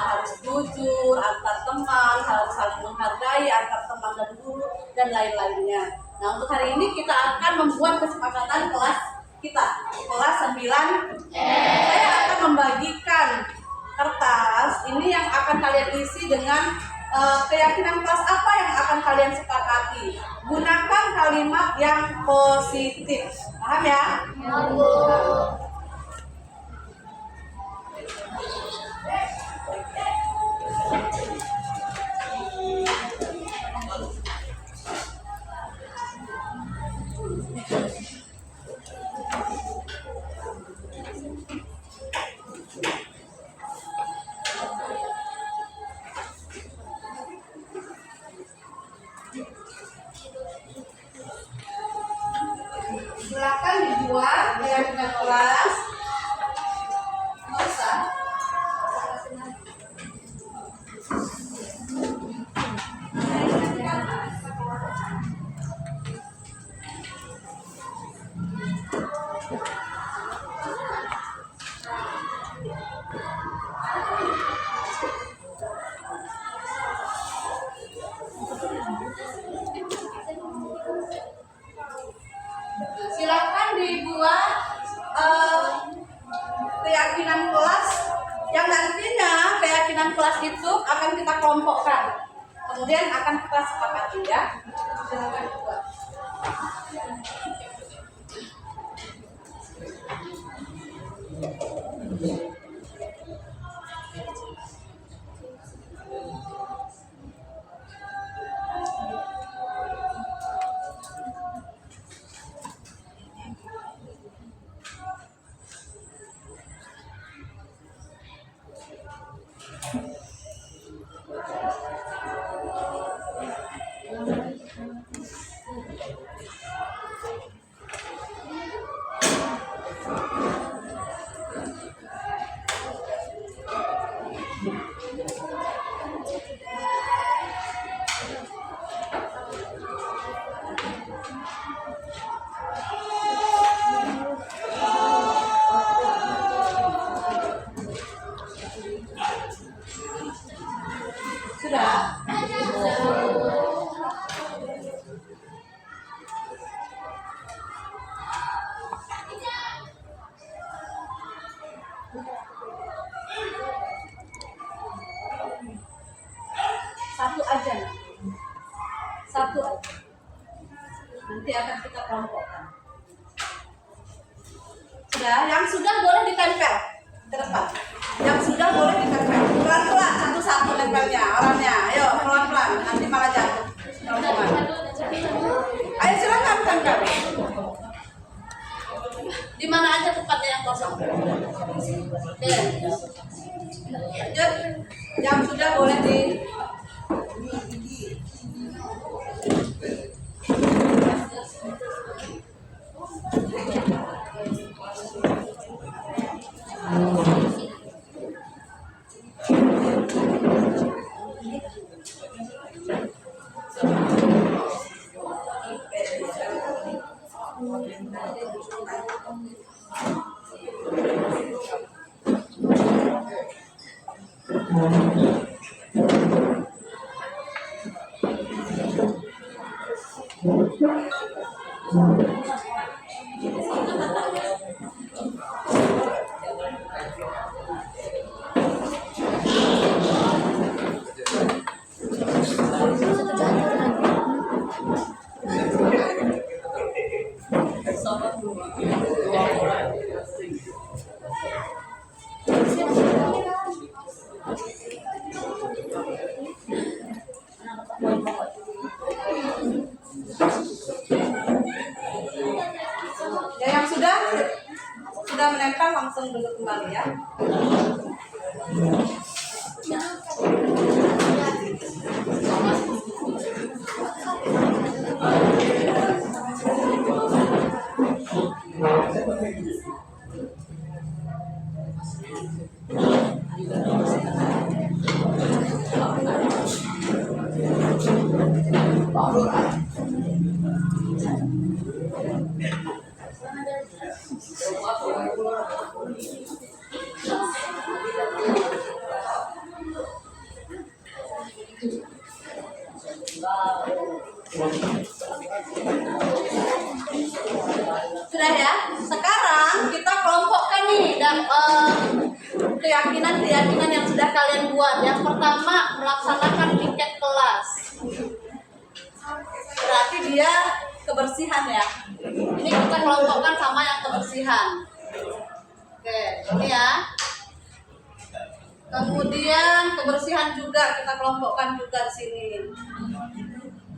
Harus jujur antar teman, harus saling menghargai antar teman dan guru, dan lain-lainnya. Nah, untuk hari ini kita akan membuat kesepakatan kelas kita, kelas 9. Saya akan membagikan kertas ini yang akan kalian isi dengan keyakinan kelas apa yang akan kalian sepakati. Gunakan kalimat yang positif. Paham ya? Silakan dibuat keyakinan kelas. Nggak usah. Silakan dibuat keyakinan kelas yang nantinya keyakinan kelas itu akan kita kelompokkan, kemudian akan kita sepakati ya. Silakan dibuat. Satu. Nanti akan kita kelompokkan. Sudah, yang sudah boleh ditempel ke depan. Yang sudah boleh ditempel. Pelan-pelan, satu-satu tempelnya orangnya. Ayo, pelan-pelan. Nanti malah jatuh. Pelan-pelan. Ayo silakan tempel. Di mana aja tempatnya yang kosong. Oke. Lanjut. Yang sudah boleh di ya, yang sudah menempel langsung duduk kembali ya. Sudah ya. Sekarang kita kelompokkan nih keyakinan-keyakinan yang sudah kalian buat. Yang pertama, melaksanakan piket kelas. Berarti dia kebersihan ya. Ini kita kelompokkan sama yang kebersihan. Oke, ini ya. Kemudian kebersihan juga kita kelompokkan juga di sini.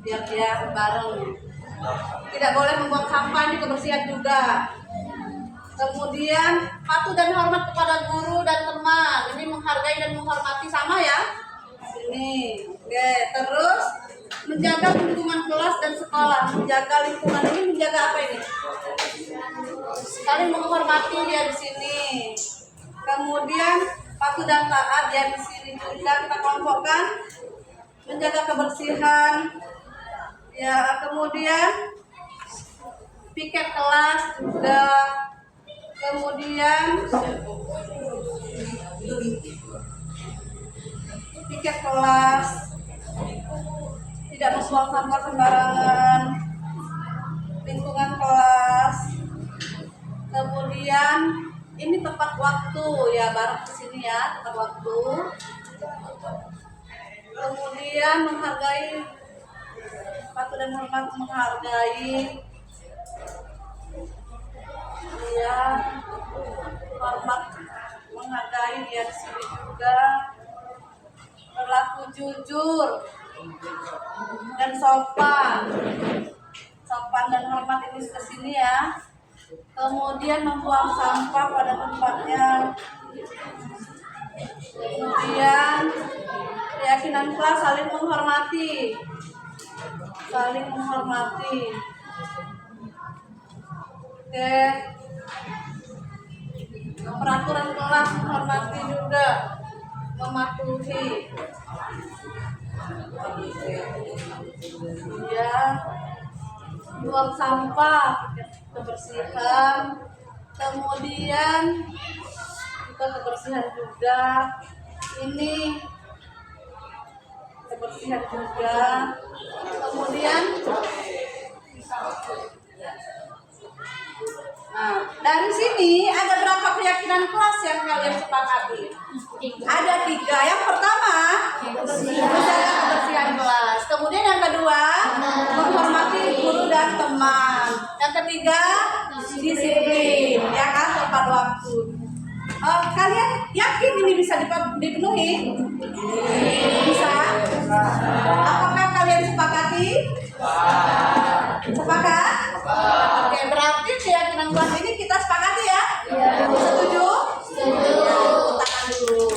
Biar dia bareng. Tidak boleh membuang sampah, ini kebersihan juga. Kemudian patuh dan hormat kepada guru dan teman. Ini menghargai dan menghormati sama ya. Ini. Oke, terus menjaga lingkungan kelas dan sekolah. Menjaga lingkungan ini menjaga apa ini? Saling menghormati dia di sini. Kemudian patuh dan taat dia di sini juga kita kelompokkan. Menjaga kebersihan. Ya, kemudian piket kelas juga. Kemudian piket kelas, tidak membuang sampah sembarangan, lingkungan kelas. Kemudian ini tepat waktu ya, bareng ke sini ya, tepat waktu. Kemudian menghargai, patuh dan hormat menghargai. Ya, hormat menghargai dia di sini juga. Berlaku jujur dan sopan. Sopan dan hormat ini ke sini ya. Kemudian membuang sampah pada tempatnya. Kemudian keyakinan kelas saling menghormati. Saling menghormati. Oke. Peraturan kelas menghormati juga, mematuhi. Ya, buang sampah, kebersihan. Kemudian kita kebersihan juga. Ini kebersihan juga. Kemudian nah, dari sini ada berapa keyakinan kelas yang kalian sepakati? Ada 3. Yang pertama, menjaga kebersihan kelas. Kemudian yang kedua, dipenuhi? Bisa? Apakah kalian sepakati? Sepakat? Oke, berarti keyakinan kelas ini kita sepakati ya? Setuju? Setuju. Tangan dulu.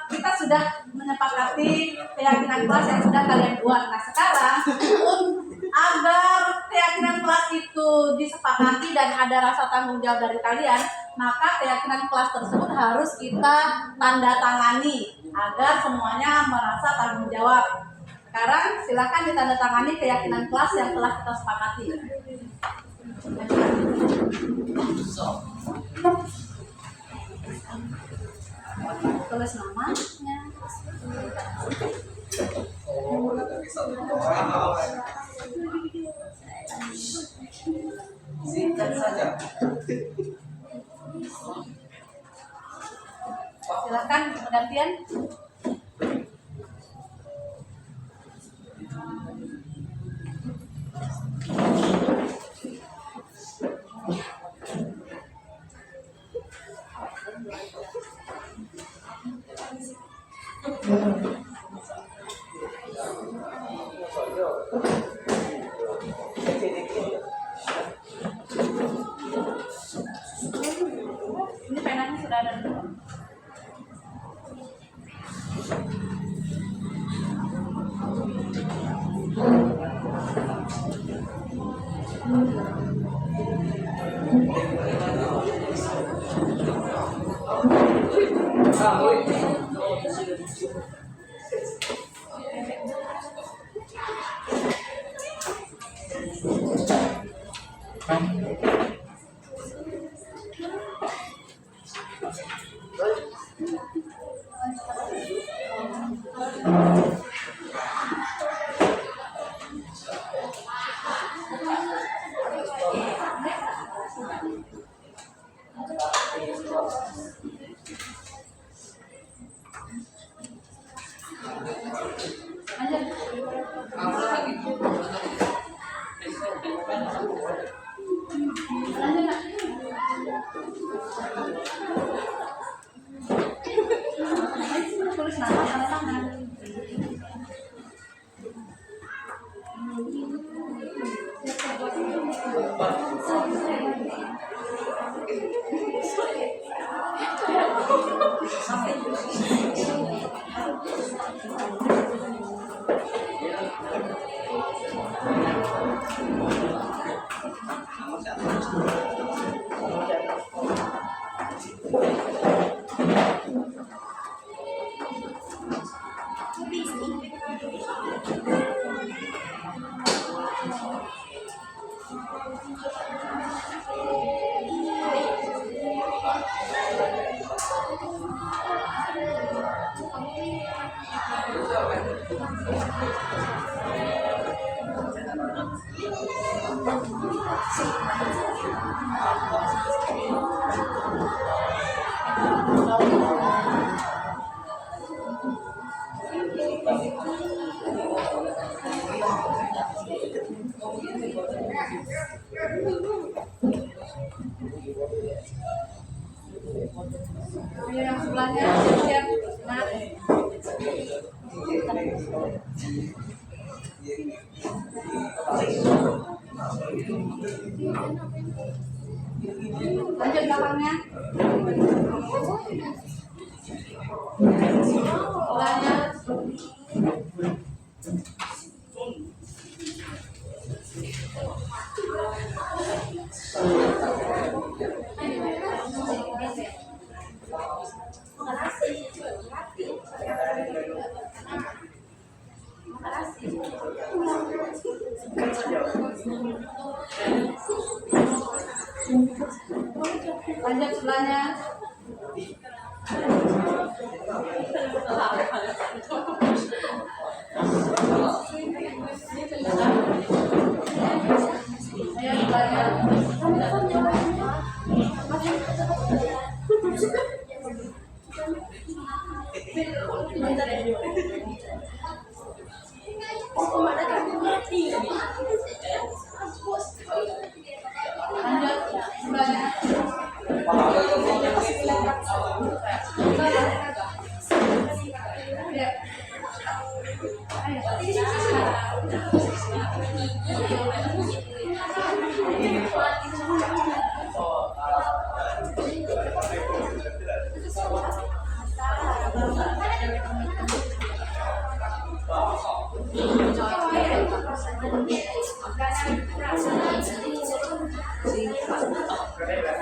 Kita sudah menyepakati keyakinan kelas yang sudah kalian buat. Nah sekarang agar keyakinan kelas itu disepakati dan ada rasa tanggung jawab dari kalian, maka keyakinan kelas tersebut harus kita tanda tangani agar semuanya merasa tanggung jawab. Sekarang silakan ditandatangani keyakinan kelas yang telah kita sepakati. Tulis namanya. Singkat saja. Silakan gantian. Ini penanya sudah ada. Tulis nama tanda tangan. Ayo yang sebelahnya siap-siap. Nah. Lanjut belakangnya. Sebelahnya. Lanjut sebelahnya.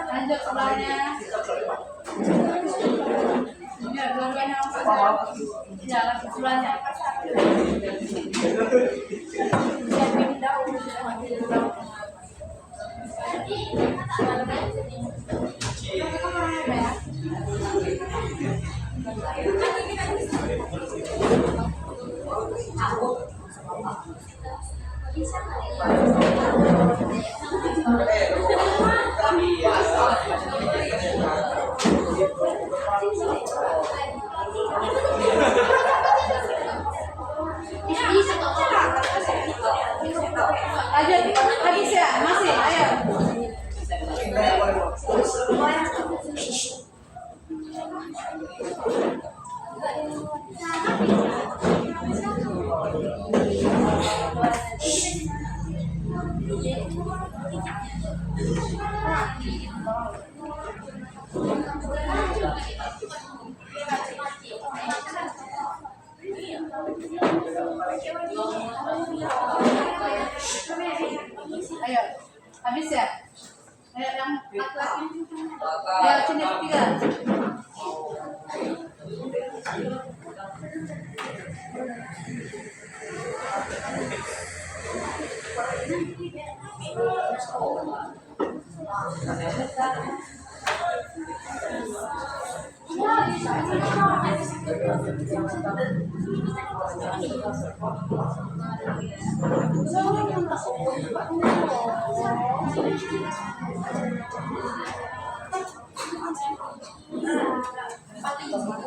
Lanjut sebelahnya. Ya. Lanjut sebelahnya. Ya, dua-duanya langsung aja. Ya, lanjut sebelahnya. Lanjut, habis ya, masih, ayo. Ayo, habis ya? Ayo yang laki-laki. Ayo sini tiga.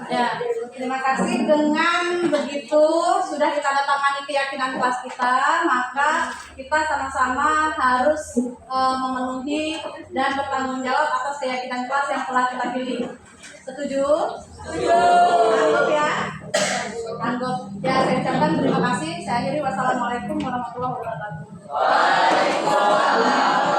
Ya, terima kasih. Dengan begitu sudah kita tanda keyakinan kelas kita, maka kita sama-sama harus memenuhi dan bertanggung jawab atas keyakinan kelas yang telah kita pilih. Setuju? Setuju. Anggap ya? Anggap. Ya, saya ucapkan terima kasih. Saya akhiri. Wassalamualaikum warahmatullahi wabarakatuh. Waalaikumsalam.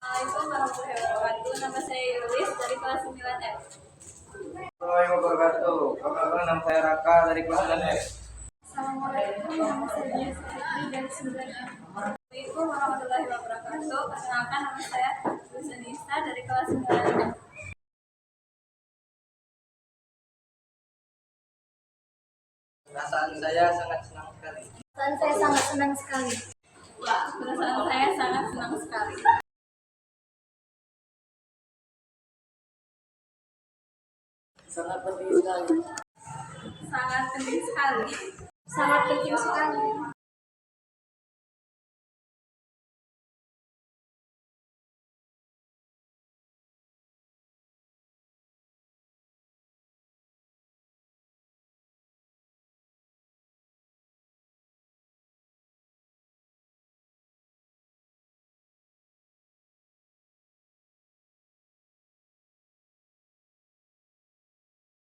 Assalamualaikum warahmatullahi wabarakatuh. Nama saya Yulis dari kelas 9F. Assalamualaikum warahmatullahi wabarakatuh. Nama saya Raka dari kelas 9F. Assalamualaikum, nama saya Dia Fitri dari 9F. Assalamualaikum warahmatullahi wabarakatuh. Perkenalkan, nama saya Lusanisa dari kelas 9F. Perasaan saya sangat senang sekali. Dan saya sangat senang sekali. Wah, perasaan saya sangat senang sekali. Sangat penting sekali. Sangat penting sekali. Sangat penting sekali.